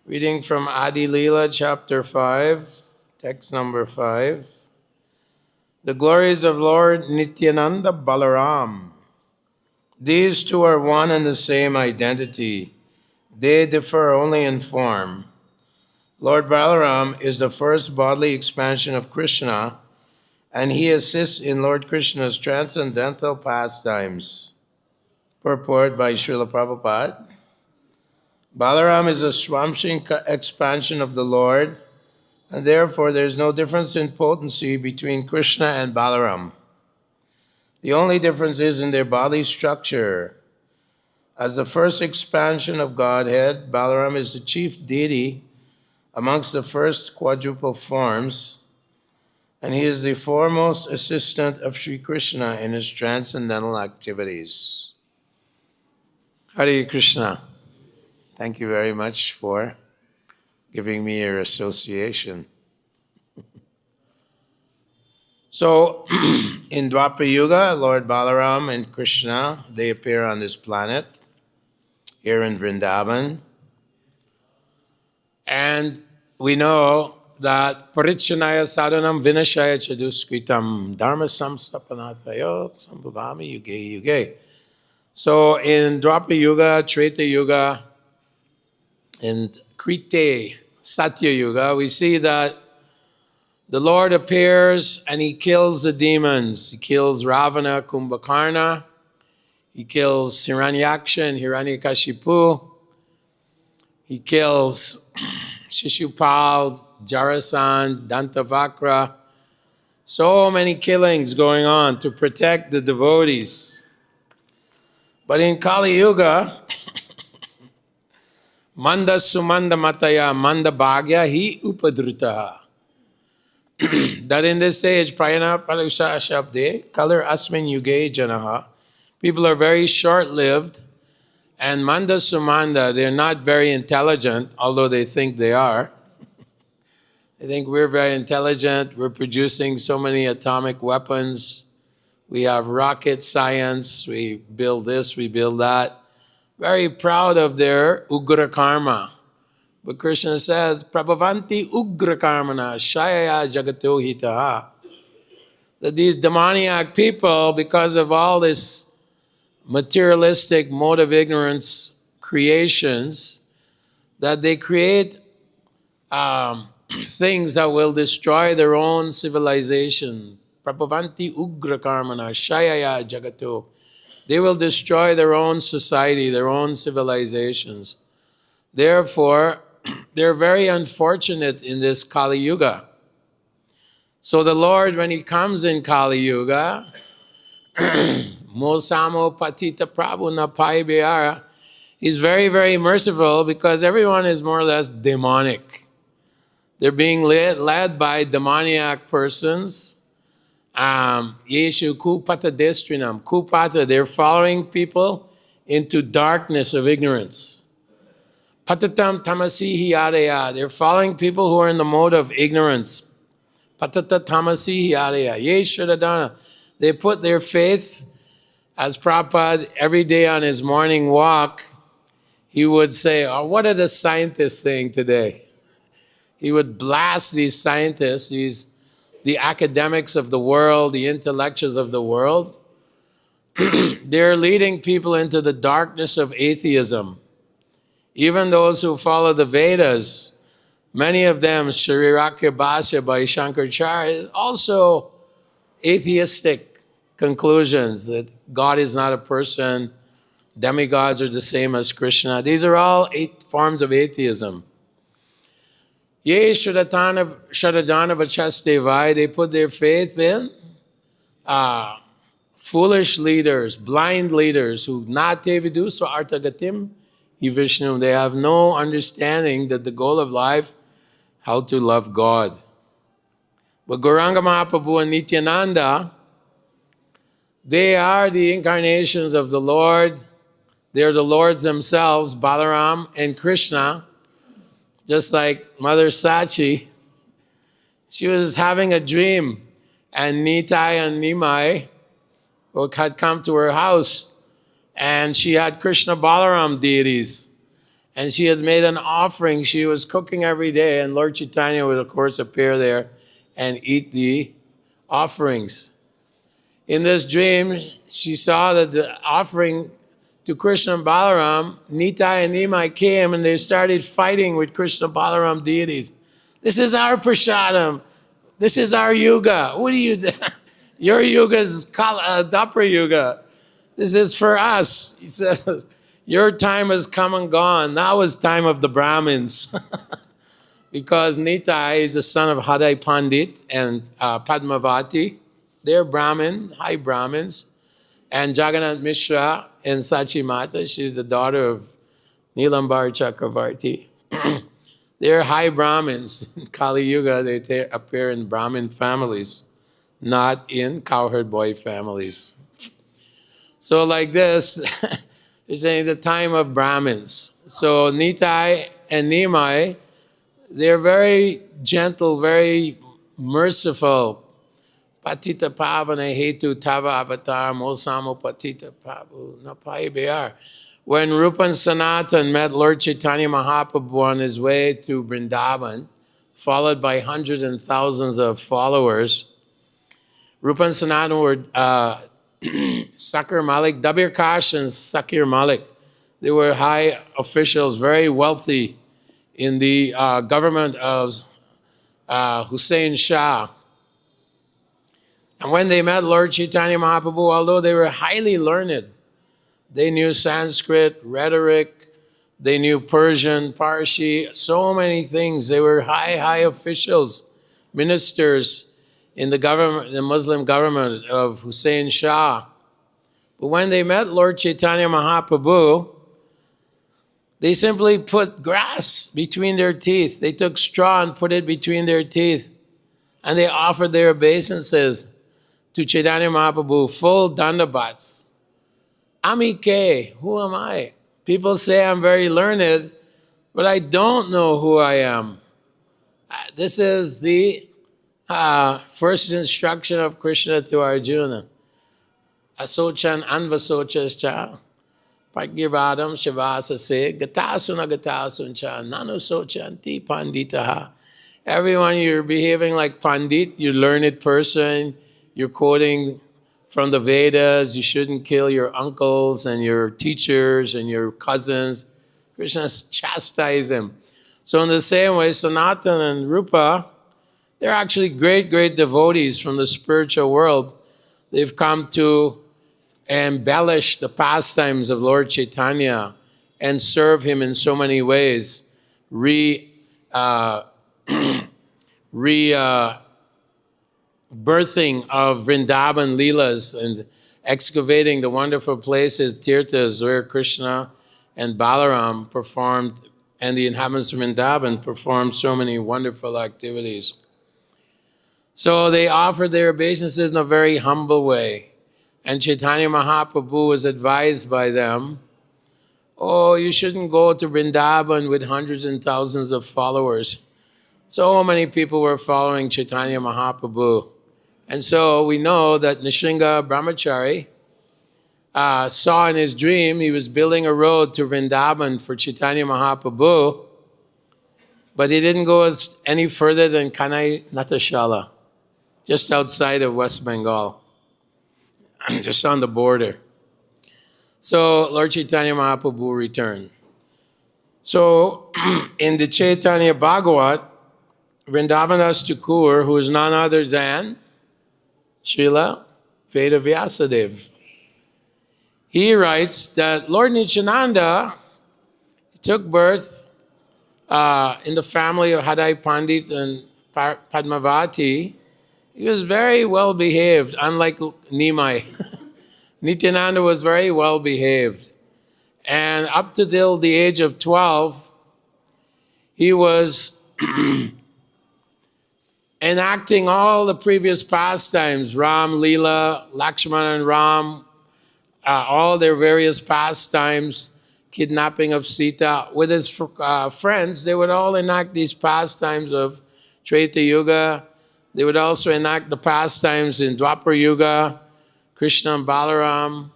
Reading from Adilila, chapter 5, text number 5. The glories of Lord Nityananda Balaram. These two are one and the same identity. They differ only in form. Lord Balaram is the first bodily expansion of Krishna, and he assists in Lord Krishna's transcendental pastimes. Purport by Srila Prabhupada. Balaram is a Swamshin expansion of the Lord, and therefore there is no difference in potency between Krishna and Balaram. The only difference is in their body structure. As the first expansion of Godhead, Balaram is the chief deity amongst the first quadruple forms, and he is the foremost assistant of Sri Krishna in his transcendental activities. Hare Krishna. Thank you very much for giving me your association. So, in Dwapara Yuga, Lord Balaram and Krishna, they appear on this planet, here in Vrindavan. And we know that Parichanaya Sadhanam Vinashaya Chaduskritam Dharma Samstapanatayo Sambhavami Yuge Yuge. So, in Dwapara Yuga, Treta Yuga, and Krite Satya Yuga, we see that the Lord appears and he kills the demons. He kills Ravana, Kumbhakarna. He kills Hiranyaksha and Hiranyakashipu. He kills Shishupal, Jarasandha, Dantavakra. So many killings going on to protect the devotees. But in Kali Yuga, Manda Sumanda Mataya Manda Bhagya Hi Upadritaha. That in this age, Prayana Palusha Shabde, Kalar Asmin Yuge Janaha, people are very short-lived, and Manda Sumanda, they're not very intelligent, although they think they are. They think we're very intelligent, we're producing so many atomic weapons, we have rocket science, we build this, we build that. Very proud of their ugra karma. But Krishna says, Prabhavanti ugra karmana shayaya jagato hitaha. That these demoniac people, because of all this materialistic mode of ignorance creations, that they create things that will destroy their own civilization. Prabhavanti ugra karmana shayaya jagato. They will destroy their own society, their own civilizations. Therefore, they're very unfortunate in this Kali Yuga. So the Lord, when he comes in Kali Yuga, Mosamo Patita Prabhu Napai Beara, he's very, very merciful because everyone is more or less demonic. They're being led by demoniac persons. Yeshu Kupata Destrinam, Kupata, they're following people into darkness of ignorance. Patatam Tamasihi Areya, they're following people who are in the mode of ignorance. Patata Tamasihi Areya, Yeshudadana, they put their faith, as Prabhupada every day on his morning walk, he would say, oh, what are the scientists saying today? He would blast these scientists, the academics of the world, the intellectuals of the world. They're leading people into the darkness of atheism. Even those who follow the Vedas, many of them, Shrirakya Bhasya by Shankaracharya, is also atheistic conclusions that God is not a person, demigods are the same as Krishna. These are all 8 forms of atheism. Ye Shradhana Vachastevai, they put their faith in foolish leaders, blind leaders who nate vidusa artagatim hi Vishnu. They have no understanding that the goal of life, how to love God. But Gauranga Mahaprabhu and Nityananda, they are the incarnations of the Lord. They're the Lords themselves, Balaram and Krishna. Just like Mother Sachi, she was having a dream, and Nitai and Nimai had come to her house, and she had Krishna Balaram deities. And she had made an offering. She was cooking every day, and Lord Chaitanya would, of course, appear there and eat the offerings. In this dream, she saw that the offering to Krishna and Balaram, Nitai and Nimai came and they started fighting with Krishna and Balaram deities. This is our prasadam. This is our yuga. What do you do? Your yuga is Dapra yuga. This is for us. He says, your time has come and gone. Now is time of the Brahmins. Because Nitai is the son of Hadai Pandit and Padmavati. They're Brahmin, high Brahmins. And Jagannath Mishra and Sachi Mata, she's the daughter of Nilambar Chakravarti. They're high Brahmins. In Kali Yuga, they appear in Brahmin families, not in cowherd boy families. So like this, it's saying the time of Brahmins. So Nitai and Nimai, they're very gentle, very merciful. Patita pavana hetu tava avatar mosamo patita pavu napai bear. When Rupa and Sanatan met Lord Chaitanya Mahaprabhu on his way to Vrindavan, followed by hundreds and thousands of followers, Rupa and Sanatan were Sakir Malik, Dabir Kash and Sakir Malik. They were high officials, very wealthy in the government of Hussein Shah. And when they met Lord Chaitanya Mahaprabhu, although they were highly learned, they knew Sanskrit, rhetoric, they knew Persian, Parsi, so many things. They were high officials, ministers in the government, the Muslim government of Hussein Shah. But when they met Lord Chaitanya Mahaprabhu, they simply put grass between their teeth. They took straw and put it between their teeth. And they offered their obeisances to Chaitanya Mahaprabhu, full dandavats. Amike, who am I? People say I'm very learned, but I don't know who I am. This is the first instruction of Krishna to Arjuna. Asochan anvasochascha, pagyavadam shavasase, gatasuna gatasuncha, nanusochanti panditaha. Everyone, you're behaving like Pandit, you're learned person, you're quoting from the Vedas, you shouldn't kill your uncles and your teachers and your cousins. Krishna chastised him. So in the same way, Sanatan and Rupa, they're actually great devotees from the spiritual world. They've come to embellish the pastimes of Lord Chaitanya and serve him in so many ways. Birthing of Vrindavan Leelas and excavating the wonderful places, tirthas, where Krishna and Balaram performed, and the inhabitants of Vrindavan performed so many wonderful activities. So they offered their obeisances in a very humble way. And Chaitanya Mahaprabhu was advised by them, oh, you shouldn't go to Vrindavan with hundreds and thousands of followers. So many people were following Chaitanya Mahaprabhu. And so we know that Nishinga Brahmachari saw in his dream, he was building a road to Vrindavan for Chaitanya Mahaprabhu, but he didn't go any further than Kanai Natashala, just outside of West Bengal, just on the border. So Lord Chaitanya Mahaprabhu returned. So in the Chaitanya Bhagavad, Vrindavandas Thakur, who is none other than Srila Vedavyasadev, he writes that Lord Nityananda took birth in the family of Hadai Pandit and Padmavati. He was very well behaved, unlike Nimai. Nityananda was very well behaved. And up to till the age of 12, he was enacting all the previous pastimes, Ram, Leela, Lakshmana and Ram, all their various pastimes, kidnapping of Sita. With his friends, they would all enact these pastimes of Treta Yuga. They would also enact the pastimes in Dwapara Yuga, Krishna and Balaram,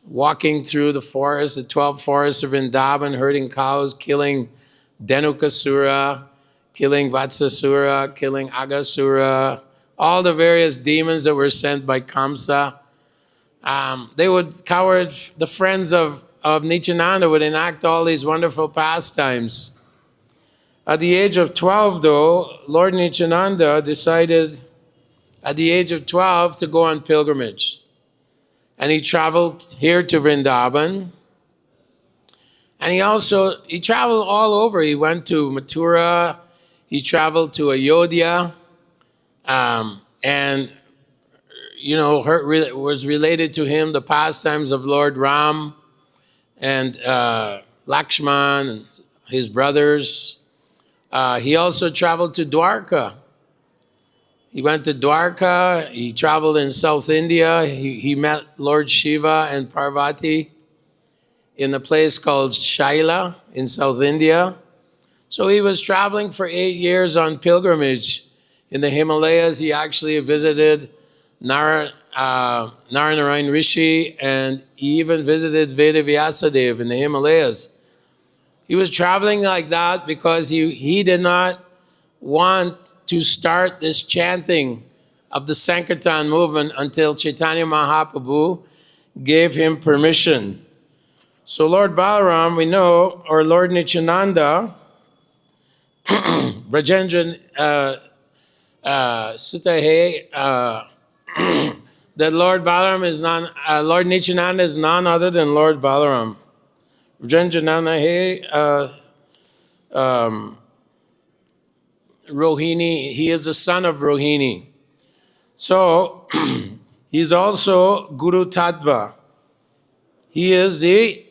walking through the forest, the 12 forests of Vrindavan, herding cows, killing Dhenukasura, killing Vatsasura, killing Agasura, all the various demons that were sent by Kamsa. The friends of Nityananda would enact all these wonderful pastimes. At the age of 12, though, Lord Nityananda decided at the age of 12 to go on pilgrimage. And he traveled here to Vrindavan. And he traveled all over. He went to Mathura, he traveled to Ayodhya, and was related to him the pastimes of Lord Ram and Lakshman and his brothers. He also traveled to Dwarka. He went to Dwarka, he traveled in South India, he met Lord Shiva and Parvati in a place called Shaila in South India. So he was traveling for 8 years on pilgrimage. In the Himalayas, he actually visited Narayana Rishi, and he even visited Vedavyasadev in the Himalayas. He was traveling like that because he did not want to start this chanting of the Sankirtan movement until Chaitanya Mahaprabhu gave him permission. So Lord Balaram, we know, or Lord Nityananda, Brajendra Sutahe, that Lord Balaram is Lord Nityananda is none other than Lord Balaram. Brajendra Rohini, he is the son of Rohini. So, he's also Guru Tattva. He is the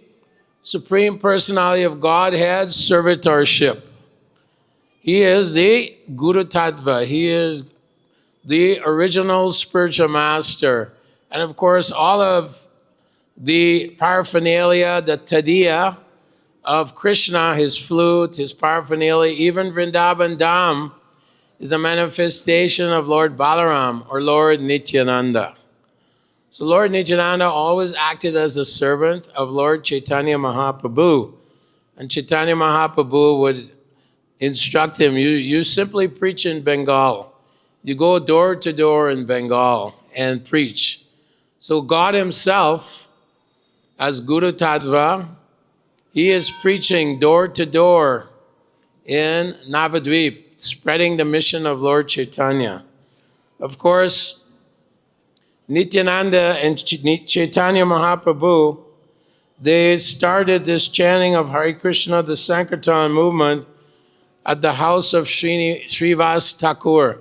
Supreme Personality of Godhead servitorship. He is the Guru Tattva. He is the original spiritual master. And of course, all of the paraphernalia, the tadiya of Krishna, his flute, his paraphernalia, even Vrindavan Dham is a manifestation of Lord Balaram or Lord Nityananda. So Lord Nityananda always acted as a servant of Lord Chaitanya Mahaprabhu. And Chaitanya Mahaprabhu would instruct him, you simply preach in Bengal. You go door to door in Bengal and preach. So God himself, as Guru Tattva, he is preaching door to door in Navadvip, spreading the mission of Lord Chaitanya. Of course, Nityananda and Chaitanya Mahaprabhu, they started this chanting of Hare Krishna, the Sankirtan movement, at the house of Srivas Thakur,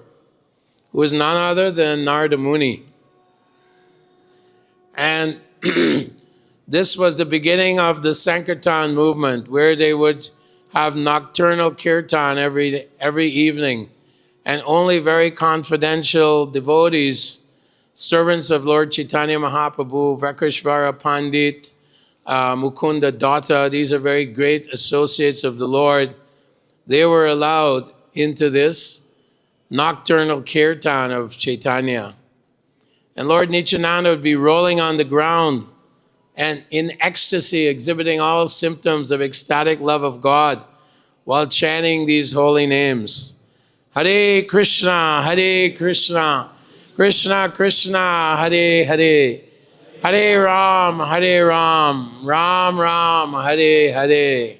who is none other than Narada Muni. And this was the beginning of the Sankirtan movement, where they would have nocturnal kirtan every evening, and only very confidential devotees, servants of Lord Chaitanya Mahaprabhu, Vakashvara Pandit, Mukunda Datta, these are very great associates of the Lord. They were allowed into this nocturnal kirtan of Chaitanya. And Lord Nityananda would be rolling on the ground and in ecstasy, exhibiting all symptoms of ecstatic love of God while chanting these holy names. Hare Krishna, Krishna Krishna, Hare Hare, Hare Ram, Ram Ram, Hare Hare.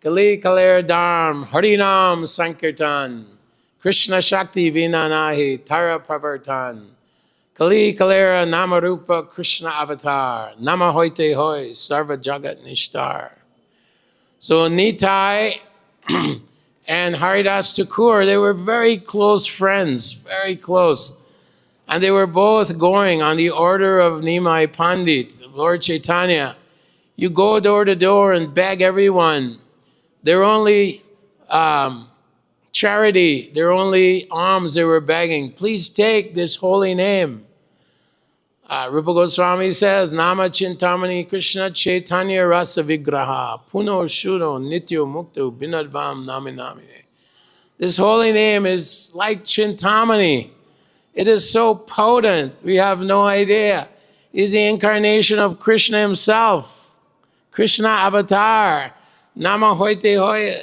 Kali Kaler Dharm, Harinam Sankirtan, Krishna Shakti Vinanahi, Tara Pravartan. Kali Kalera Namarupa Krishna Avatar, Nama Hoite Hoi, Sarva Jagat Nishtar. So Nitai and Haridas Thakur, they were very close friends, very close. And they were both going on the order of Nimai Pandit, Lord Chaitanya. You go door to door and beg everyone. Their only charity, their only alms they were begging, please take this holy name. Rupa Goswami says, Nama Chintamani Krishna Chaitanya Rasa Vigraha Puno Shuno Nityo Mukto Binadvam Nami Nami. This holy name is like Chintamani. It is so potent, we have no idea. is the incarnation of Krishna himself. Krishna avatar. Nama hoite hoye.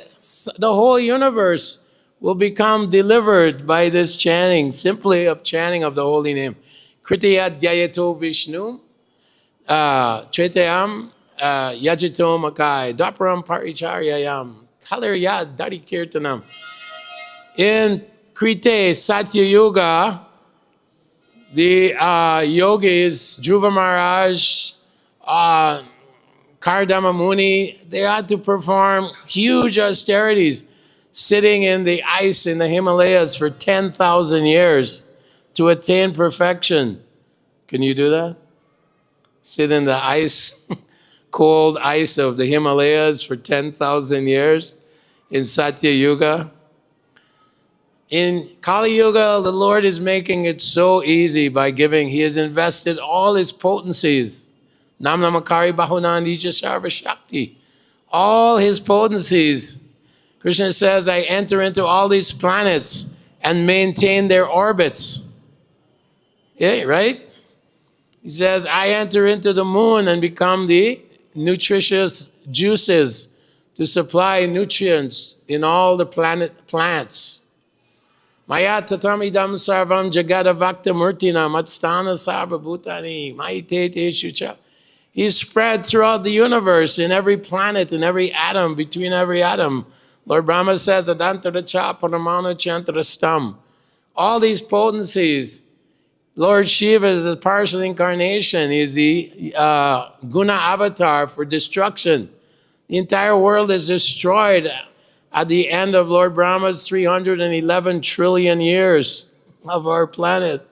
The whole universe will become delivered by this chanting, simply of chanting of the holy name. Kritiya dhyayato Vishnu, Chaitayam yajito makai, Dwaparam paricharyayam, Kalarya dari kirtanam. In Krite Satya Yuga, the yogis, Dhruva Maharaj, Kardama Muni, they had to perform huge austerities, sitting in the ice in the Himalayas for 10,000 years to attain perfection. Can you do that? Sit in the ice, cold ice of the Himalayas for 10,000 years in Satya Yuga. In Kali Yuga, the Lord is making it so easy by giving. He has invested all his potencies. Nam Namakari Bahunandija Sarva Shakti. All his potencies. Krishna says, I enter into all these planets and maintain their orbits. Yeah, right? He says, I enter into the moon and become the nutritious juices to supply nutrients in all the plants. Maya tatamidam sarvam jagada vakta murtina matstana sarva bhutani maitete shucha. He's spread throughout the universe, in every planet, in every atom, between every atom. Lord Brahma says, Adantara cha paramana chantara stam. All these potencies. Lord Shiva is a partial incarnation. He is the guna avatar for destruction. The entire world is destroyed at the end of Lord Brahma's 311 trillion years of our planet.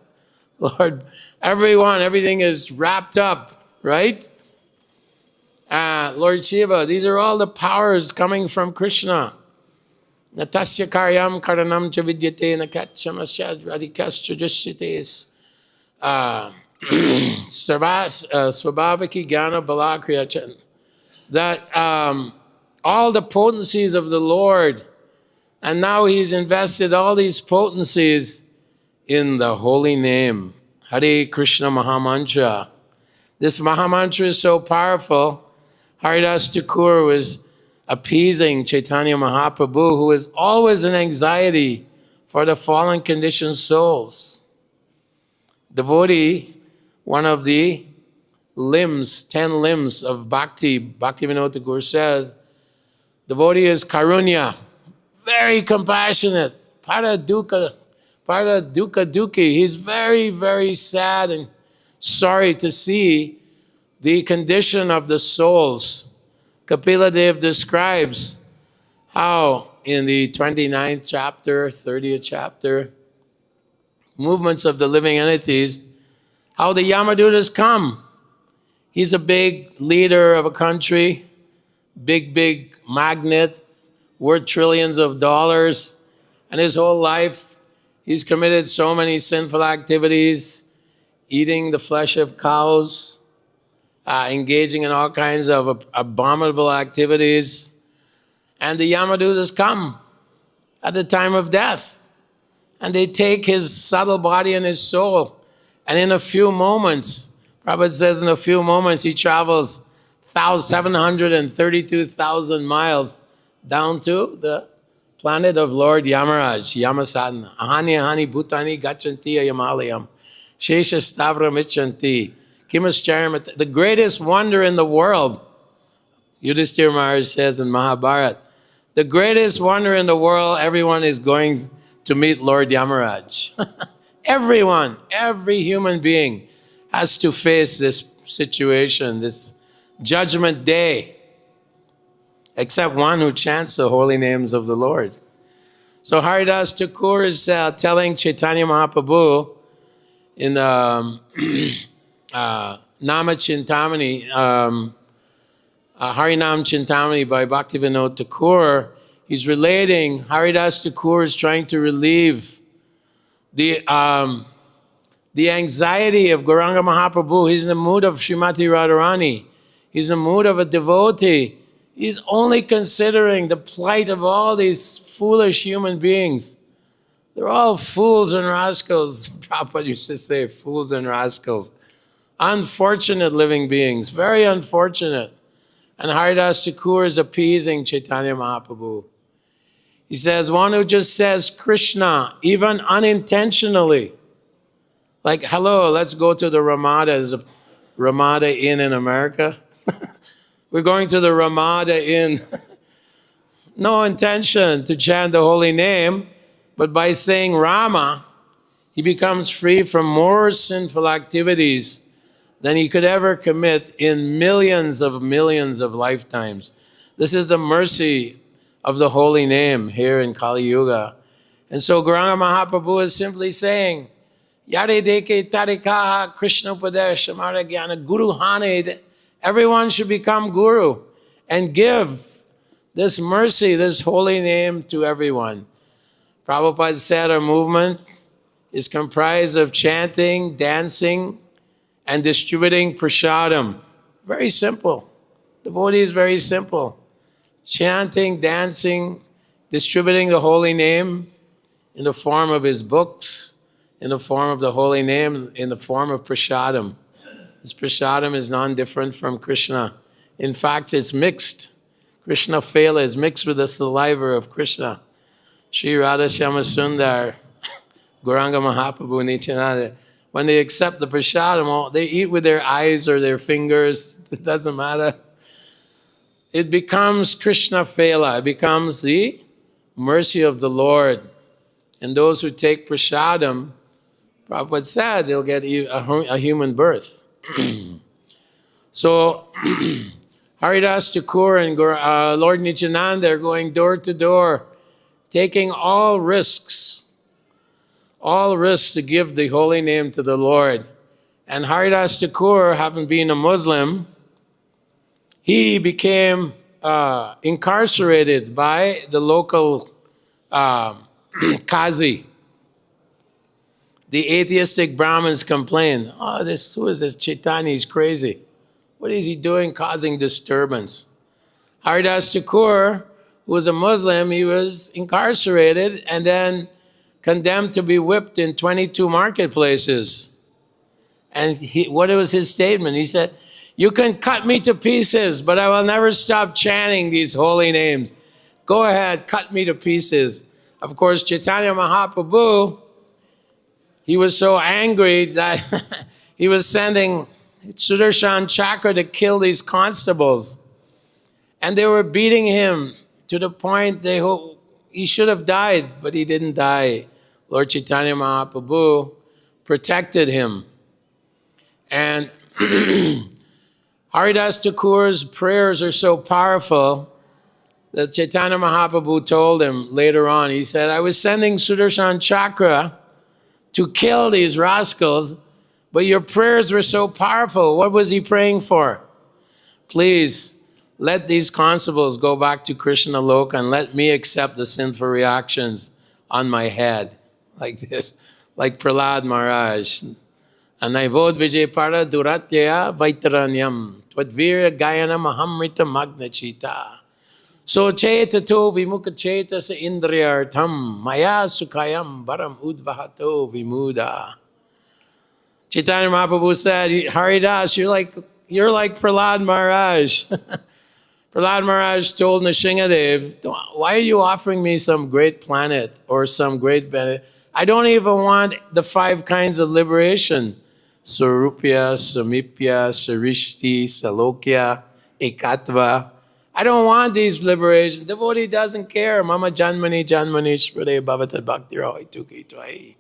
Lord, everything is wrapped up, right? Lord Shiva, these are all the powers coming from Krishna. Natasya karyam karanam cha vidyate nakachamashad radikascha jashites. Swabhavaki Gyana Balakriyachan. That all the potencies of the Lord, and now he's invested all these potencies in the holy name. Hare Krishna Mahamantra. This Mahamantra is so powerful. Haridas Thakur was appeasing Chaitanya Mahaprabhu, who is always in anxiety for the fallen conditioned souls. Devotee, one of the limbs, 10 limbs of Bhakti, Bhaktivinoda Thakur says, devotee is karunya, very compassionate, para dukkha dukhi. He's very, very sad and sorry to see the condition of the souls. Kapila Dev describes how in the 29th chapter, 30th chapter, movements of the living entities, how the Yamadutas come. He's a big leader of a country, big magnate, worth trillions of dollars, and his whole life he's committed so many sinful activities, eating the flesh of cows, engaging in all kinds of abominable activities, and the Yamadutas come at the time of death. And they take his subtle body and his soul. And in a few moments, Prabhupada says in a few moments, he travels 732,000 miles down to the planet of Lord Yamaraj, Yamasadna. Ahani ahani bhutani gachanti ayamalayam. Shesha stavra michanti. Kimascharam. The greatest wonder in the world, Yudhishthira Maharaj says in Mahabharata, the greatest wonder in the world, everyone is going to meet Lord Yamaraj. Everyone, every human being has to face this situation, this judgment day, except one who chants the holy names of the Lord. So Haridas Thakur is telling Chaitanya Mahaprabhu in Nama Chintamani, Harinam Chintamani by Bhaktivinoda Thakur. He's relating, Haridas Thakur is trying to relieve the anxiety of Gauranga Mahaprabhu. He's in the mood of Srimati Radharani. He's in the mood of a devotee. He's only considering the plight of all these foolish human beings. They're all fools and rascals. Prabhupada used to say, fools and rascals. Unfortunate living beings, very unfortunate. And Haridas Thakur is appeasing Chaitanya Mahaprabhu. He says, one who just says Krishna, even unintentionally, like, hello, let's go to the Ramada. There's a Ramada Inn in America. We're going to the Ramada Inn. No intention to chant the holy name, but by saying Rama, he becomes free from more sinful activities than he could ever commit in millions of lifetimes. This is the mercy of the holy name here in Kali Yuga. And so Gauranga Mahaprabhu is simply saying, Yare deke tarikaha Krishna upadesh amara jnana guru hane. Everyone should become guru and give this mercy, this holy name to everyone. Prabhupada said our movement is comprised of chanting, dancing, and distributing prasadam. Very simple. Devotee is very simple. Chanting, dancing, distributing the holy name in the form of his books, in the form of the holy name, in the form of prasadam. This prasadam is non-different from Krishna. In fact, it's mixed. Krishna Phela is mixed with the saliva of Krishna. Sri Radha Shyama Sundar, Gauranga Mahaprabhu, Nityananda, when they accept the prasadam, they eat with their eyes or their fingers. It doesn't matter. It becomes Krishna Phela. It becomes the mercy of the Lord. And those who take prasadam, Prabhupada said, they'll get a human birth. So, Haridas Thakur and Lord Nityananda are going door to door, taking all risks to give the holy name to the Lord. And Haridas Thakur, having been a Muslim, he became incarcerated by the local Qazi. The atheistic Brahmins complain, who is this Chaitanya? He's crazy. What is he doing causing disturbance? Haridas Thakur, who was a Muslim, he was incarcerated and then condemned to be whipped in 22 marketplaces. And what was his statement? He said, you can cut me to pieces, but I will never stop chanting these holy names. Go ahead, cut me to pieces. Of course, Chaitanya Mahaprabhu, he was so angry that he was sending Sudarshan Chakra to kill these constables. And they were beating him to the point he should have died, but he didn't die. Lord Chaitanya Mahaprabhu protected him. And Haridas Thakur's prayers are so powerful that Chaitanya Mahaprabhu told him later on, he said, I was sending Sudarshan Chakra to kill these rascals, but your prayers were so powerful. What was he praying for? Please, let these constables go back to Krishna Loka and let me accept the sinful reactions on my head. Like this, like Prahlad Maharaj. Anaivod Vijay Para Duratya Vaitaranyam Twadvira Gayana Mahamrita Magnachita. So chetato vimukha chetasa indriyartham maya sukhayam baram udvahato vimuda. Chaitanya Mahaprabhu said, Haridas, you're like Prahlad Maharaj. Prahlad Maharaj told Nrsingadev, why are you offering me some great planet or some great benefit? I don't even want the 5 kinds of liberation. Sarupya, Samipya, Sarishti, Salokya, Ekatva. I don't want these liberations. Devotee doesn't care. Mama Janmani Janmani Shprade Bhavata Bhakti Rohi Tuki Twai.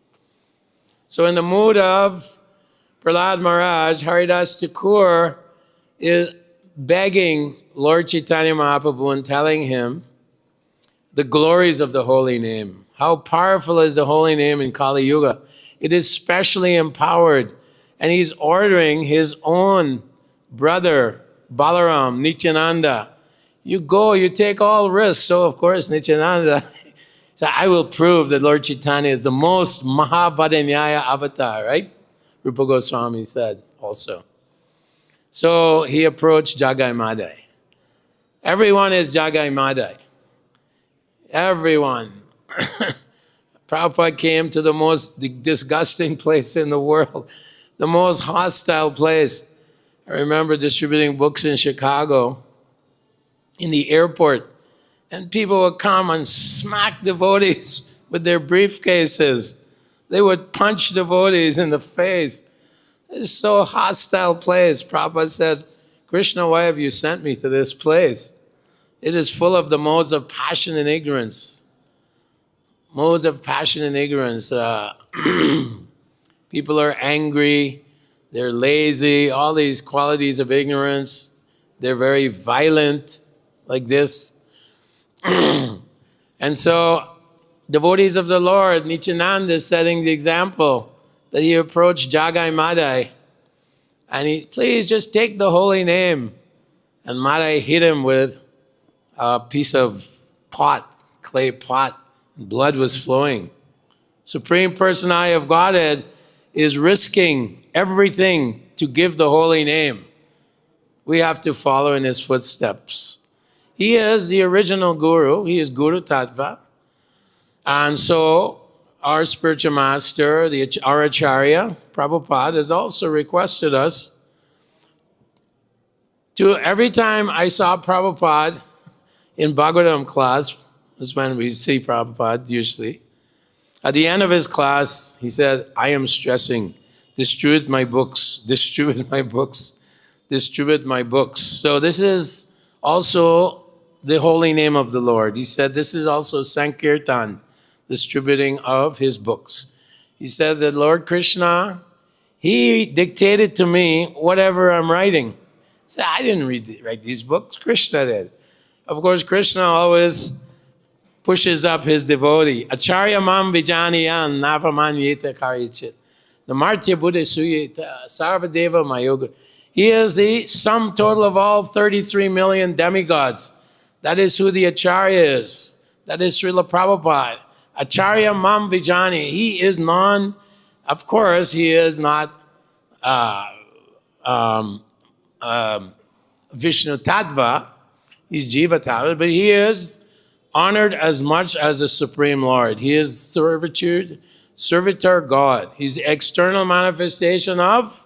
So in the mood of Prahlad Maharaj, Haridas Thakur is begging Lord Chaitanya Mahaprabhu and telling him the glories of the holy name. How powerful is the holy name in Kali Yuga. It is specially empowered. And he's ordering his own brother, Balaram, Nityananda, you go, you take all risks. So of course, Nityananda said, I will prove that Lord Chaitanya is the most Mahavadanyaya avatar, right? Rupa Goswami said also. So he approached Jagai Madai. Everyone is Jagai Madai. Everyone. Prabhupada came to the most disgusting place in the world, the most hostile place. I remember distributing books in Chicago, in the airport, and people would come and smack devotees with their briefcases. They would punch devotees in the face. It's so hostile place. Prabhupada said, Krishna, why have you sent me to this place? It is full of the modes of passion and ignorance. Modes of passion and ignorance. People are angry, they're lazy, all these qualities of ignorance. They're very violent, like this. And so, devotees of the Lord, Nityananda is setting the example that he approached Jagai Madai. And he, please just take the holy name. And Madai hit him with a piece of pot, clay pot, and blood was flowing. Supreme Personality of Godhead is risking everything to give the holy name. We have to follow in his footsteps. He is the original guru. He is Guru Tattva. And so our spiritual master, our Acharya, Prabhupada, has also requested us to, every time I saw Prabhupada in Bhagavatam class, is when we see Prabhupada usually, at the end of his class, he said, I am stressing, distribute my books, distribute my books, distribute my books. So this is also the holy name of the Lord. He said this is also Sankirtan, distributing of his books. He said that Lord Krishna, he dictated to me whatever I'm writing. He said, I didn't write these books, Krishna did. Of course, Krishna always pushes up his devotee. Acharya mam vijaniyan navamanyeta karichit. Namartya buddha suyeta sarvadeva mayoga. He is the sum total of all 33 million demigods. That is who the Acharya is. That is Srila Prabhupada. Acharya mam vijani. He is of course, he is not Vishnu Tattva. He's Jiva Tattva, but he is honored as much as the Supreme Lord. He is servitor God. He's the external manifestation of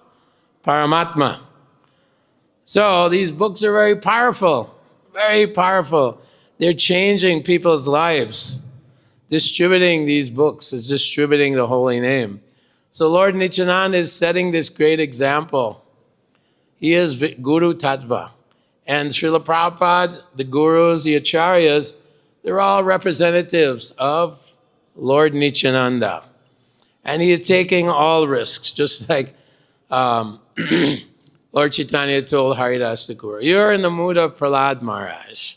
Paramatma. So these books are very powerful, very powerful. They're changing people's lives. Distributing these books is distributing the holy name. So Lord Nityananda is setting this great example. He is Guru Tattva. And Srila Prabhupada, the gurus, the acharyas, they're all representatives of Lord Nityananda. And he is taking all risks, just like Lord Chaitanya told Haridas Thakur, you're in the mood of Prahlad Maharaj.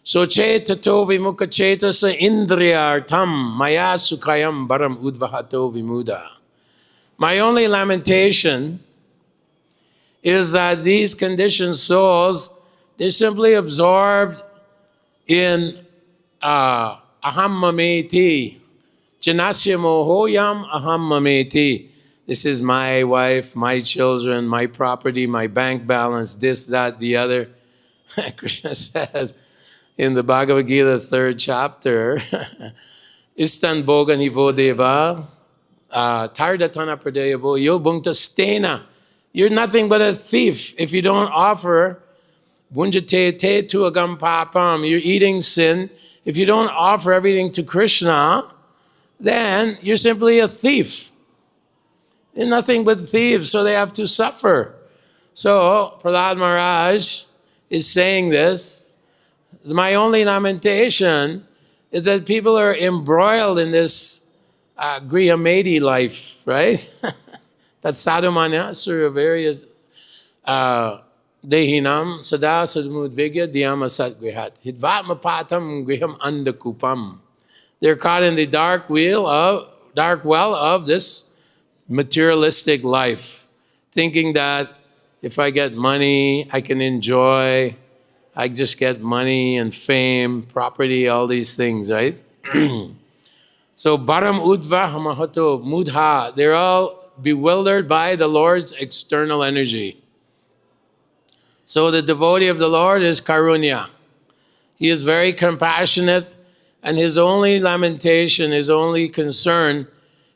So tato vimukha chetasa indriyartam maya sukhayam baram udvahato vimuda. My only lamentation is that these conditioned souls, they're simply absorbed in aham mameti. Janasya mohoyam aham mameti. This is my wife, my children, my property, my bank balance, this, that, the other. Krishna says in the Bhagavad Gita, 3rd chapter, Istan boga nivo deva, tardatana pradayabo, yo bhungta stena. You're nothing but a thief if you don't offer bunjate te tu agam papam. You're eating sin. If you don't offer everything to Krishna, then you're simply a thief. They're nothing but thieves, so they have to suffer. So Prahlad Maharaj is saying this. My only lamentation is that people are embroiled in this grihamedi life, right? That sadhamanya sura various dehinam sada sadmudvigya dhyama satgrihat hidvatma patam griham andakupam. They're caught in the dark well of this materialistic life, thinking that if I get money, I can enjoy. I just get money and fame, property, all these things, right? So baram udva hamahato mudha. They're all bewildered by the Lord's external energy. So the devotee of the Lord is Karunya. He is very compassionate, and his only lamentation, his only concern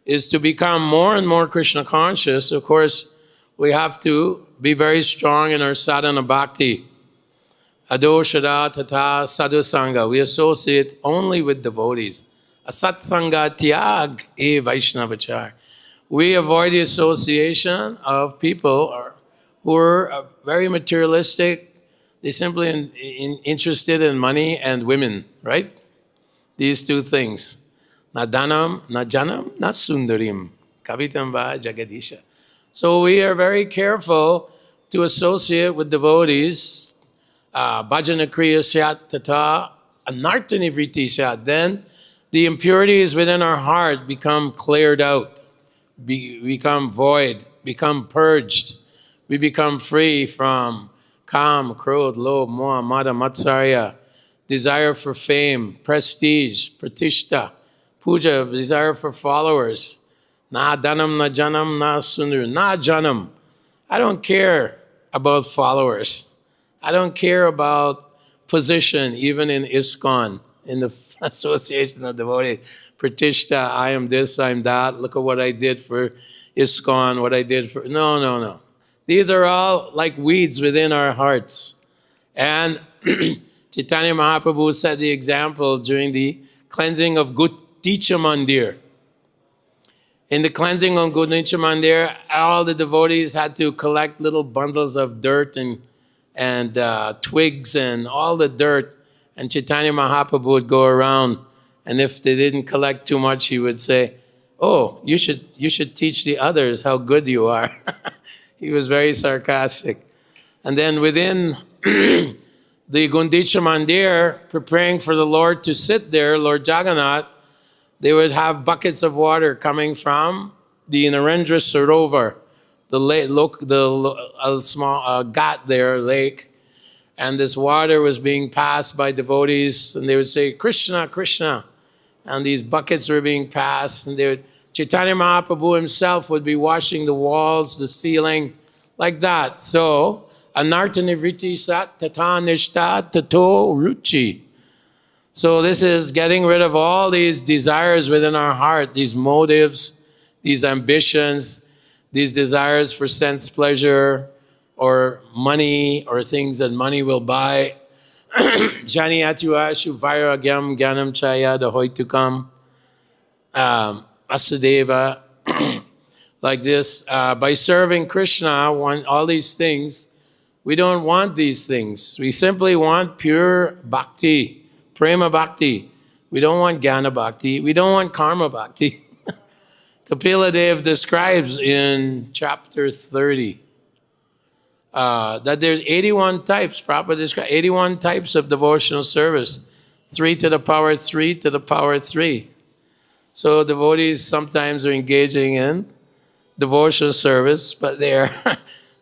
is to become more and more Krishna conscious. Of course, we have to be very strong in our sadhana bhakti. Ado shada tata sadhu sangha. We associate only with devotees. Asat sangha tyag e vaishnavachar. We avoid the association of people who are very materialistic. They're simply interested in money and women, right? These two things. Na dhanam, na janam, na sundarim. Kavitam va jagadisha. So we are very careful to associate with devotees. Bhajana kriya syat tata anartani vritti syat. Then the impurities within our heart become cleared out, become void, become purged. We become free from kam, krodh, lobh, moha, mada, matsarya, desire for fame, prestige, pratishta, puja, desire for followers. Na dhanam, na janam, na sundar, na janam. I don't care about followers. I don't care about position, even in ISKCON, in the Association of Devotees. Pratishta, I am this, I am that. Look at what I did for ISKCON, what I did for... No. These are all like weeds within our hearts. And Chaitanya Mahaprabhu set the example during the cleansing of Guticha Mandir. In the cleansing of Guticha Mandir, all the devotees had to collect little bundles of dirt and twigs and all the dirt. And Chaitanya Mahaprabhu would go around, and if they didn't collect too much, he would say, "Oh, you should teach the others how good you are." He was very sarcastic. And then within the Gundicha Mandir, preparing for the Lord to sit there, Lord Jagannath, they would have buckets of water coming from the Narendra Sarovar, the lake, a small ghat there, lake. And this water was being passed by devotees, and they would say, "Krishna, Krishna." And these buckets were being passed, and Chaitanya Mahaprabhu himself would be washing the walls, the ceiling, like that. So, anartha nivritti sat tata nishta tato ruchi. So this is getting rid of all these desires within our heart, these motives, these ambitions, these desires for sense pleasure, or money, or things that money will buy. Jani atua shuvairagyam gyanam chaya dahoitukam. Asudeva, like this, by serving Krishna, all these things, we don't want these things. We simply want pure bhakti, prema bhakti. We don't want jnana bhakti. We don't want karma bhakti. Kapila Dev describes in chapter 30 that there's 81 types, Prabhupada describes 81 types of devotional service, 3 to the power 3 to the power 3. So devotees sometimes are engaging in devotional service, but they're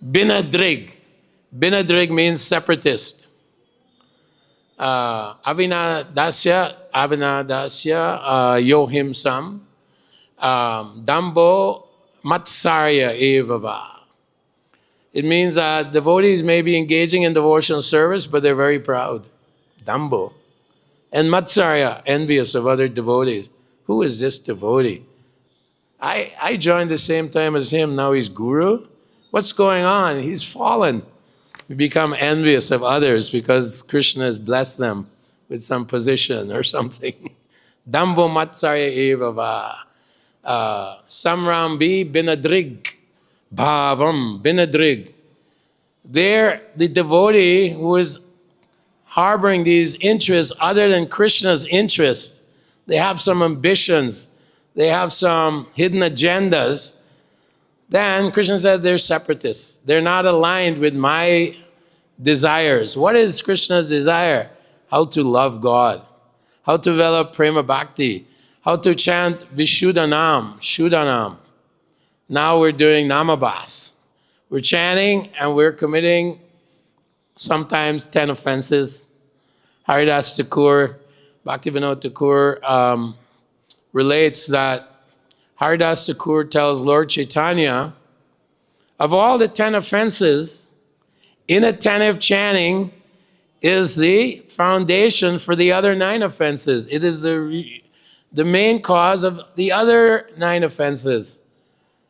binadrig. Binadrig means separatist. Avinadasya yohimsam dambo matsarya evava. It means that devotees may be engaging in devotional service, but they're very proud. Dambo. And matsarya, envious of other devotees. Who is this devotee? I joined the same time as him, now he's guru? What's going on? He's fallen. We become envious of others because Krishna has blessed them with some position or something. Dambo matsarya evava. Samrambi binadrig. Bhavam binadrig. There, the devotee who is harboring these interests other than Krishna's interests, they have some ambitions, they have some hidden agendas, then Krishna says they're separatists. They're not aligned with my desires. What is Krishna's desire? How to love God, how to develop prema bhakti, how to chant Vishuddhanam, Shuddhanam. Now we're doing Namabhas. We're chanting and we're committing sometimes 10 offenses. Haridas Thakur, Bhaktivinoda Thakur relates that Haridas Thakur tells Lord Chaitanya, of all the 10 offenses, inattentive chanting is the foundation for the other 9 offenses. It is the the main cause of the other 9 offenses.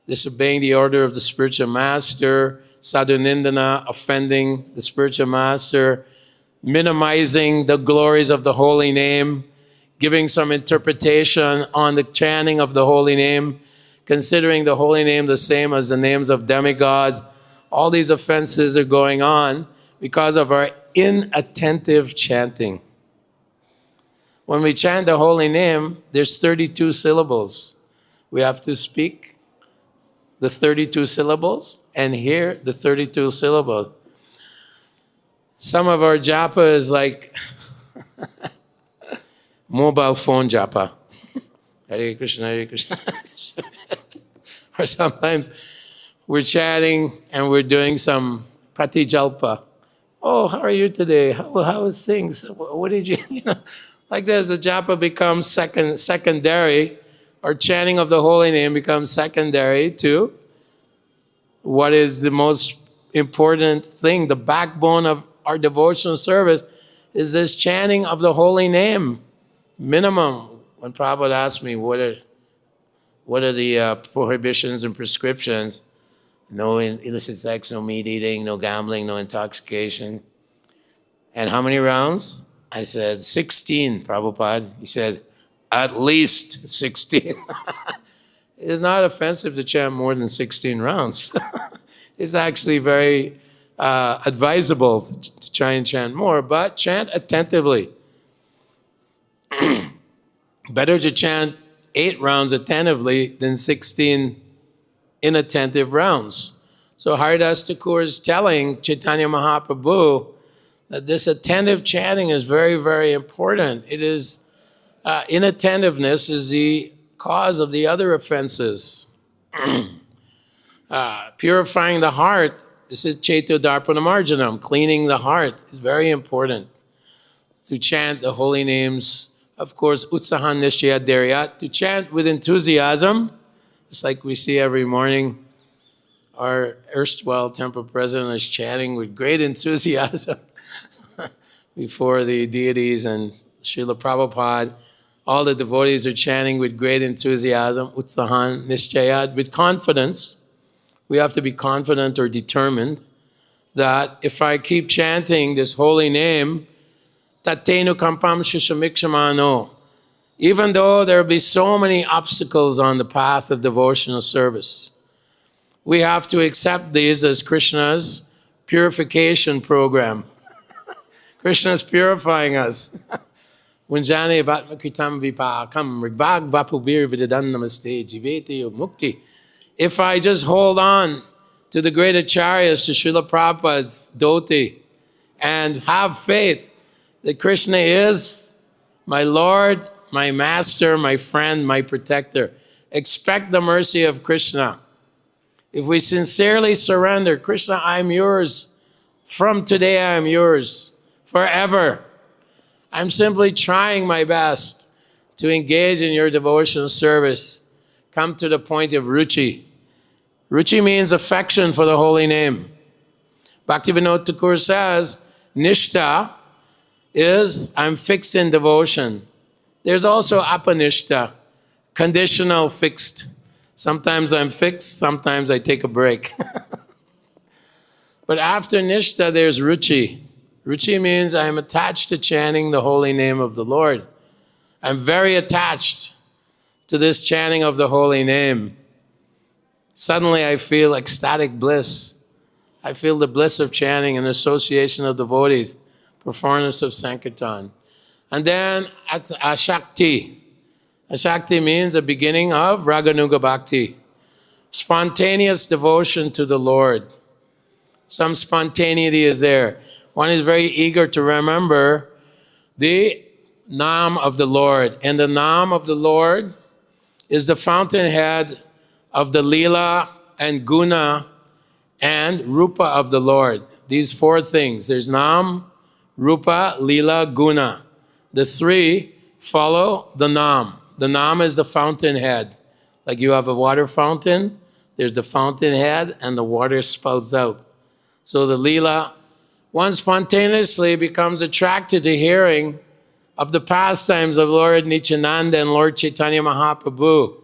Disobeying the order of the spiritual master, sadhunindana, offending the spiritual master, minimizing the glories of the holy name, giving some interpretation on the chanting of the holy name, considering the holy name the same as the names of demigods. All these offenses are going on because of our inattentive chanting. When we chant the holy name, there's 32 syllables. We have to speak the 32 syllables and hear the 32 syllables. Some of our japa is like mobile phone japa. Hare Krishna, Hare Krishna. Or sometimes we're chatting and we're doing some pratijalpa. Oh, how are you today? How is things? What did you, like this, the japa becomes secondary, or chanting of the holy name becomes secondary to what is the most important thing. The backbone of our devotional service is this chanting of the holy name. Minimum. When Prabhupada asked me, what are the prohibitions and prescriptions? No illicit sex, no meat eating, no gambling, no intoxication. And how many rounds? I said, 16, Prabhupada. He said, at least 16. It's not offensive to chant more than 16 rounds. It's actually very advisable to try and chant more, but chant attentively. Better to chant 8 rounds attentively than 16 inattentive rounds. So Haridas Thakur is telling Chaitanya Mahaprabhu that this attentive chanting is very, very important. It is, inattentiveness is the cause of the other offenses. Purifying the heart, this is Chaito Darpanamarjanam, cleaning the heart is very important. To chant the holy names, of course, Utsahan Nishya Daryat, to chant with enthusiasm, it's like we see every morning. Our erstwhile temple president is chanting with great enthusiasm before the deities and Srila Prabhupada. All the devotees are chanting with great enthusiasm, Utsahan Nishchayat, with confidence. We have to be confident or determined that if I keep chanting this holy name, Tatenu Kampam Shishamikshamano, even though there will be so many obstacles on the path of devotional service, we have to accept these as Krishna's purification program. Krishna is purifying us. Unjane vatmakritam vipakam rigvag vapubir vidadan namaste jivete mukti. If I just hold on to the great acharyas, to Srila Prabhupada's dhoti, and have faith that Krishna is my Lord, my master, my friend, my protector, expect the mercy of Krishna. If we sincerely surrender, Krishna, I'm yours. From today, I am yours forever. I'm simply trying my best to engage in your devotional service. Come to the point of ruchi. Ruchi means affection for the holy name. Bhaktivinoda Thakur says, Nishta is I'm fixed in devotion. There's also apanishta, conditional fixed. Sometimes I'm fixed, sometimes I take a break. But after nishta, there's ruchi. Ruchi means I'm attached to chanting the holy name of the Lord. I'm very attached to this chanting of the holy name. Suddenly I feel ecstatic bliss. I feel the bliss of chanting and association of devotees, performance of Sankirtan. And then Ashakti. Ashakti means the beginning of Raganuga Bhakti. Spontaneous devotion to the Lord. Some spontaneity is there. One is very eager to remember the Nam of the Lord. And the Nam of the Lord is the fountainhead of the Leela and Guna and Rupa of the Lord. These 4 things. There's Nam, Rupa, Leela, Guna. The 3 follow the Nam. The Nam is the fountainhead. Like you have a water fountain, there's the fountainhead and the water spouts out. So the Leela, one spontaneously becomes attracted to hearing of the pastimes of Lord Nityananda and Lord Chaitanya Mahaprabhu.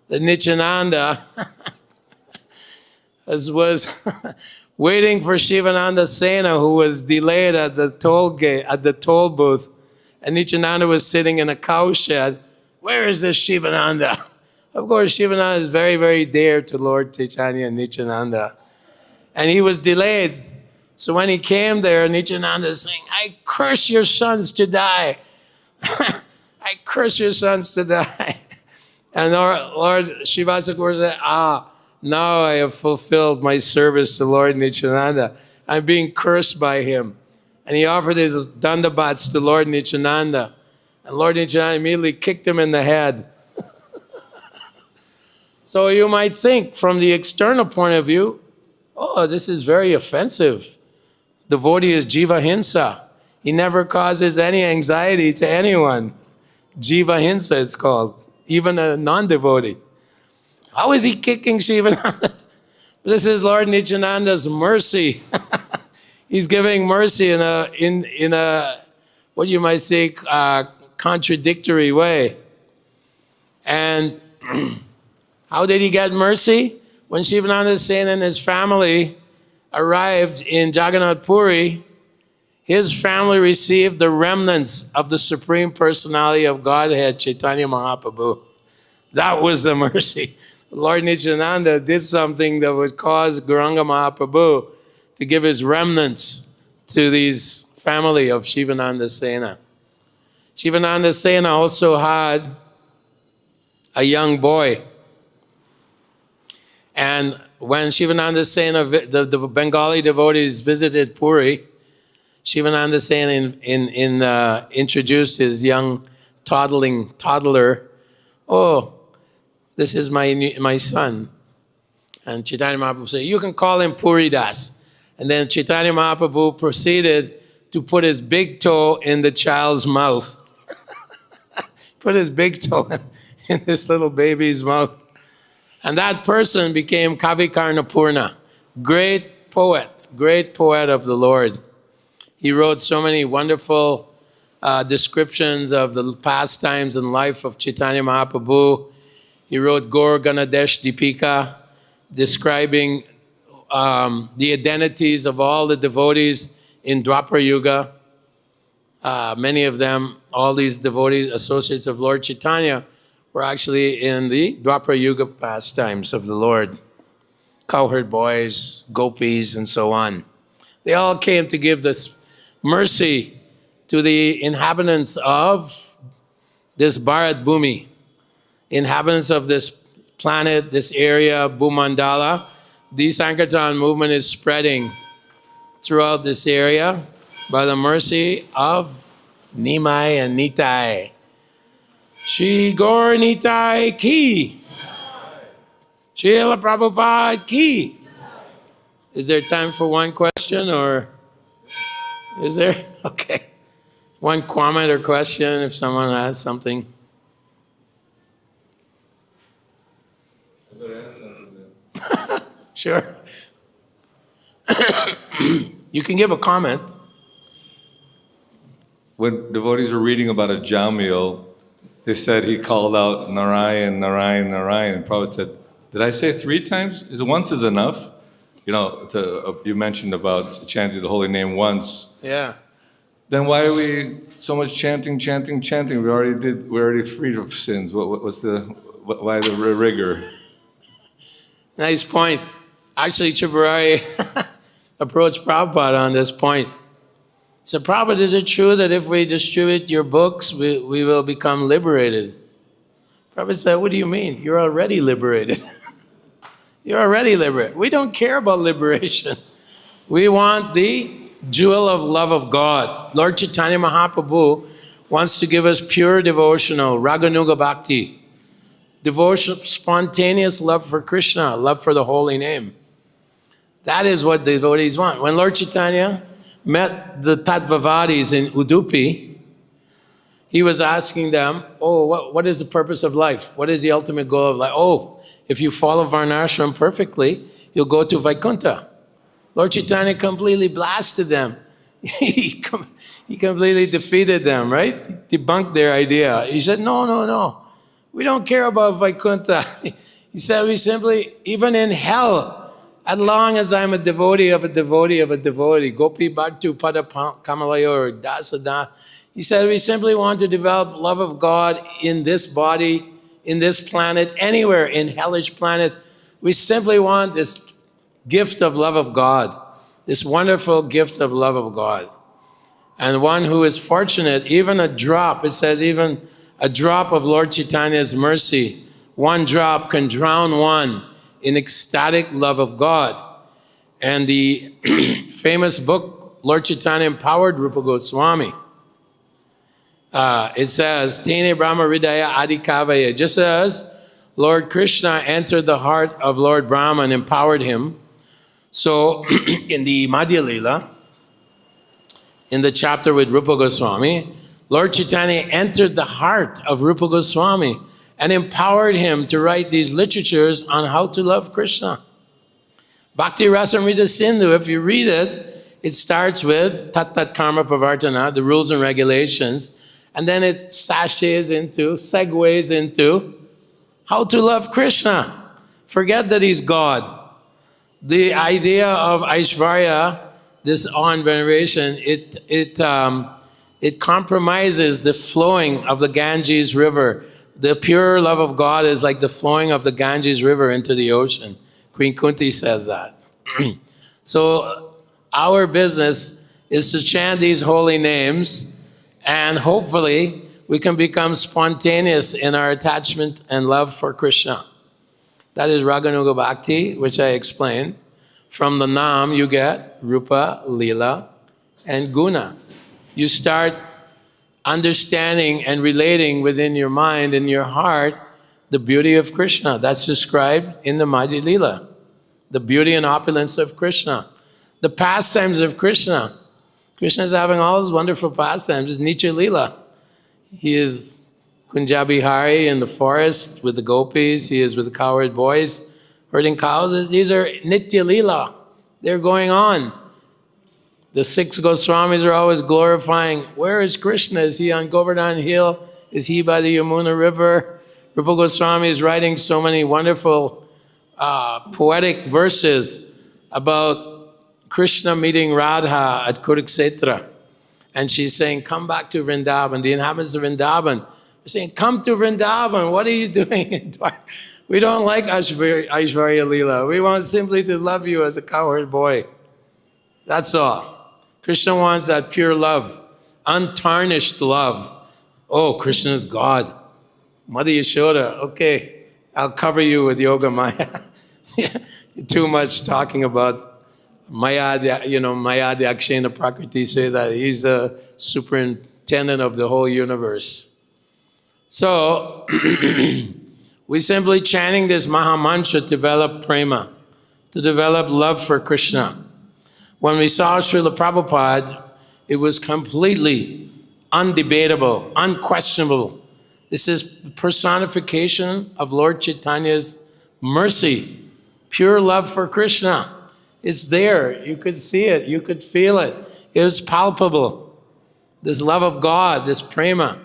The Nityananda was waiting for Shivananda Sena, who was delayed at the toll gate, at the toll booth. And Nityananda was sitting in a cow shed. Where is this Shivananda? Of course, Shivananda is very, very dear to Lord Chaitanya and Nityananda. And he was delayed. So when he came there, Nityananda is saying, I curse your sons to die. I curse your sons to die. And Lord Shiva Thakur said, now I have fulfilled my service to Lord Nityananda. I'm being cursed by him. And he offered his dandabats to Lord Nityananda. And Lord Nityananda immediately kicked him in the head. So you might think from the external point of view, oh, this is very offensive. Devotee is jiva hinsa. He never causes any anxiety to anyone. Jiva hinsa it's called, even a non-devotee. How is he kicking Shivananda? This is Lord Nityananda's mercy. He's giving mercy in a what you might say contradictory way. And how did he get mercy? When Shivananda Sena and his family arrived in Jagannath Puri, his family received the remnants of the Supreme Personality of Godhead, Chaitanya Mahaprabhu. That was the mercy. Lord Nityananda did something that would cause Gauranga Mahaprabhu to give his remnants to these family of Shivananda Sena. Shivananda Sena also had a young boy. And when Shivananda Sena, the Bengali devotees visited Puri, Shivananda Sena introduced his young toddler. Oh, this is my son. And Chaitanya Mahaprabhu said, you can call him Puri Das. And then Chaitanya Mahaprabhu proceeded to put his big toe in the child's mouth. Put his big toe in this little baby's mouth. And that person became Kavi Karnapurna, great poet of the Lord. He wrote so many wonderful descriptions of the pastimes and life of Chaitanya Mahaprabhu. He wrote Gaur Ganadesh Deepika, describing the identities of all the devotees in Dwapara Yuga. Many of them, all these devotees, associates of Lord Chaitanya, were actually in the Dwapara Yuga pastimes of the Lord. Cowherd boys, gopis, and so on. They all came to give this mercy to the inhabitants of this Bharat Bhumi, inhabitants of this planet, this area, Bhumandala. The Sankirtan movement is spreading throughout this area by the mercy of Nimai and Nitai. Shri Gaur Nitai ki. Srila Prabhupada ki. Is there time for one question or is there? Okay. One comment or question if someone has something. Sure. You can give a comment. When devotees were reading about a Jamil, they said he called out Narayan, Narayan, Narayan. And Prabhupada said, did I say 3 times? Is once is enough? You know, you mentioned about chanting the holy name once. Yeah. Then why are we so much chanting? We already freed of sins. Why the rigor? Nice point. Actually, Tripurari approached Prabhupada on this point. He said, Prabhupada, is it true that if we distribute your books, we will become liberated? Prabhupada said, what do you mean? You're already liberated. You're already liberated. We don't care about liberation. We want the jewel of love of God. Lord Chaitanya Mahaprabhu wants to give us pure devotional, Raganuga Bhakti. Devotion, spontaneous love for Krishna, love for the holy name. That is what the devotees want. When Lord Chaitanya met the Tattvavadis in Udupi, he was asking them, oh, what is the purpose of life? What is the ultimate goal of life? Oh, if you follow Varnashram perfectly, you'll go to Vaikuntha. Lord Chaitanya completely blasted them. He completely defeated them, right? He debunked their idea. He said, no. We don't care about Vaikuntha. He said, we simply, even in hell, as long as I'm a devotee of a devotee of a devotee, Gopi Bhattu Pada Kamalayo or Dasada, he said, we simply want to develop love of God in this body, in this planet, anywhere in hellish planet. We simply want this gift of love of God, this wonderful gift of love of God. And one who is fortunate, even a drop, it says even a drop of Lord Chaitanya's mercy, one drop can drown one in ecstatic love of God. And the famous book, Lord Chaitanya empowered Rupa Goswami. It says, Tene Brahma Hridaya Adikavaya, just as Lord Krishna entered the heart of Lord Brahma and empowered him. So in the Madhya Lila, in the chapter with Rupa Goswami, Lord Chaitanya entered the heart of Rupa Goswami and empowered him to write these literatures on how to love Krishna. Bhakti Rasamrita Sindhu, if you read it, it starts with Tat Tat Karma Pravartana, the rules and regulations, and then it segues into how to love Krishna. Forget that he's God. The idea of Aishvarya, this awe and veneration, it compromises the flowing of the Ganges River. The pure love of God is like the flowing of the Ganges River into the ocean. Queen Kunti says that. So our business is to chant these holy names, and hopefully we can become spontaneous in our attachment and love for Krishna. That is Raganuga Bhakti, which I explained. From the Nam you get Rupa, Lila, and Guna. You start understanding and relating within your mind and your heart the beauty of Krishna. That's described in the Madhya Lila. The beauty and opulence of Krishna. The pastimes of Krishna. Krishna is having all his wonderful pastimes. It's Nitya Lila. He is Kunjabihari in the forest with the gopis. He is with the cowherd boys herding cows. These are Nitya Lila. They're going on. The 6 Goswamis are always glorifying, where is Krishna? Is he on Govardhan Hill? Is he by the Yamuna River? Rupa Goswami is writing so many wonderful poetic verses about Krishna meeting Radha at Kuruksetra. And she's saying, come back to Vrindavan. The inhabitants of Vrindavan are saying, come to Vrindavan. What are you doing in Dwar? We don't like Aishvarya Leela. We want simply to love you as a cowherd boy. That's all. Krishna wants that pure love, untarnished love. Oh, Krishna is God. Mother Yashoda, okay, I'll cover you with Yoga Maya. Too much talking about Maya, Maya Akshena Prakriti, say that he's the superintendent of the whole universe. So, we simply chanting this Maha Mantra to develop prema, to develop love for Krishna. When we saw Srila Prabhupada, it was completely undebatable, unquestionable. This is personification of Lord Chaitanya's mercy, pure love for Krishna. It's there. You could see it. You could feel it. It was palpable. This love of God, this prema.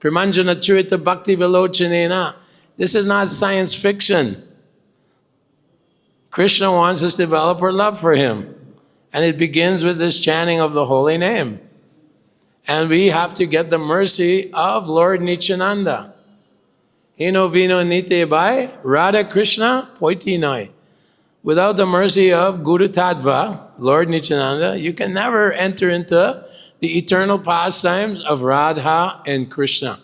Premanjana Churita Bhakti Vilochanena. This is not science fiction. Krishna wants us to develop our love for him. And it begins with this chanting of the holy name. And we have to get the mercy of Lord Nityananda. Hino vino nite bai, Radha Krishna poitinoi. Without the mercy of Guru Tattva, Lord Nityananda, you can never enter into the eternal pastimes of Radha and Krishna.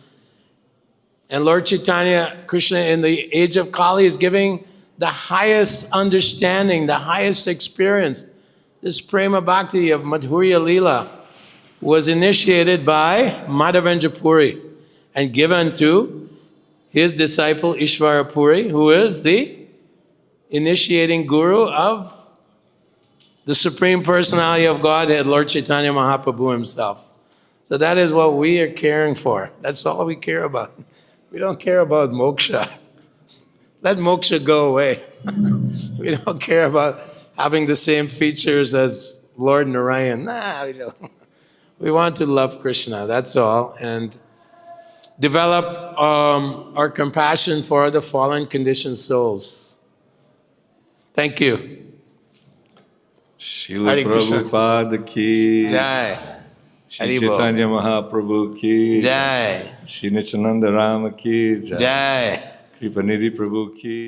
And Lord Chaitanya, Krishna in the age of Kali is giving the highest understanding, the highest experience. This Prema Bhakti of Madhurya Leela was initiated by Madhavendra Puri and given to his disciple Ishvara Puri, who is the initiating guru of the Supreme Personality of Godhead, Lord Chaitanya Mahaprabhu himself. So that is what we are caring for. That's all we care about. We don't care about moksha. Let moksha go away. We don't care about having the same features as Lord Narayan. Nah, we don't. We want to love Krishna, that's all. And develop our compassion for the fallen conditioned souls. Thank you. Srila Hare Krishna. Prabhupada ki. Jai. Shri Chaitanya Mahaprabhu ki. Jai. Shri Nityananda Rama ki. Jai. Kripanidhi Prabhu ki.